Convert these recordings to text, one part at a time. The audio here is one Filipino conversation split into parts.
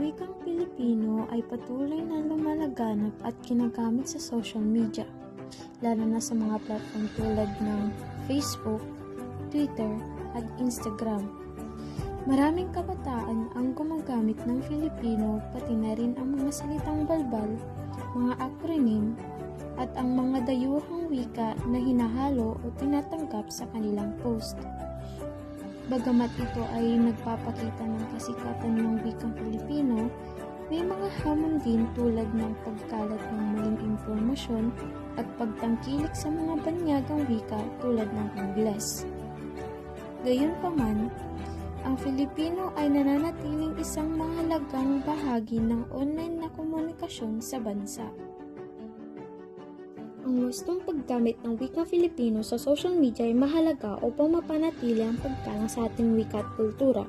wikang Pilipino ay patuloy na lumalaganap at ginagamit sa social media, lalo na sa mga platform tulad ng Facebook, Twitter, at Instagram. Maraming kabataan ang gumagamit ng Filipino, pati na rin ang mga salitang balbal, mga acronym, at ang mga dayuhang wika na hinahalo o tinatanggap sa kanilang post. Bagamat ito ay nagpapakita ng kasikatan ng wikang Filipino, may mga hamon din tulad ng pagkalat ng maling impormasyon at pagtangkilik sa mga banyagang wika tulad ng Ingles. Gayunpaman, ang Filipino ay nananatiling isang mahalagang bahagi ng online na komunikasyon sa bansa. Ang wastong paggamit ng wikang Filipino sa social media ay mahalaga upang mapanatili ang paggalang sa ating wika at kultura.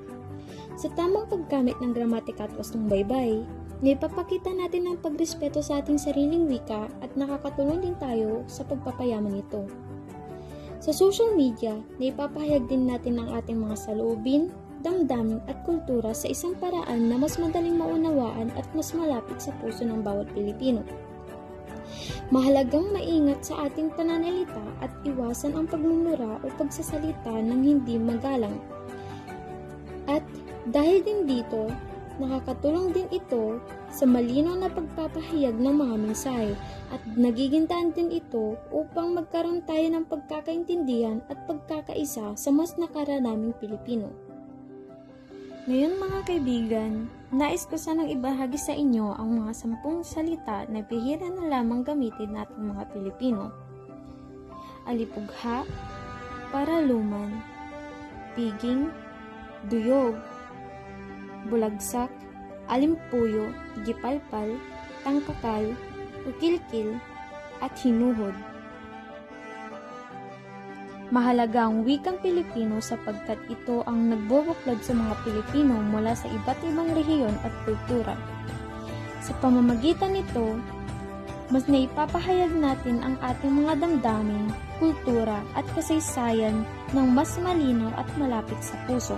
Sa tamang paggamit ng gramatika at wastong baybay, naipapakita natin ang pagrespeto sa ating sariling wika at nakakatulong din tayo sa pagpapayaman nito. Sa social media, naipapahayag din natin ang ating mga saloobin, damdamin at kultura sa isang paraan na mas madaling maunawaan at mas malapit sa puso ng bawat Pilipino. Mahalagang maingat sa ating pananalita at iwasan ang pagmumura o pagsasalita ng hindi magalang. At dahil din dito, nakakatulong din ito sa malinaw na pagpapahayag ng mga mensahe at nagigintaan din ito upang magkaroon tayo ng pagkakaintindihan at pagkakaisa sa mas nakaranaming Pilipino. Ngayon mga kaibigan, nais ko sanang ibahagi sa inyo ang mga 10 salita na bihira na lamang gamitin nating mga Pilipino. Alipugha, paraluman, piging, duyog, bulagsak, alimpuyo, gipalpal, tangkakal, ukilkil, at hinuhod. Mahalaga ang wikang Pilipino sapagkat ito ang nagbubuklod sa mga Pilipino mula sa iba't ibang rehiyon at kultura. Sa pamamagitan nito, mas naipapahayag natin ang ating mga damdamin, kultura at kasaysayan ng mas malinaw at malapit sa puso.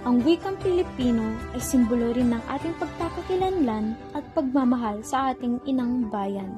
Ang wikang Pilipino ay simbolo rin ng ating pagkakakilanlan at pagmamahal sa ating inang bayan.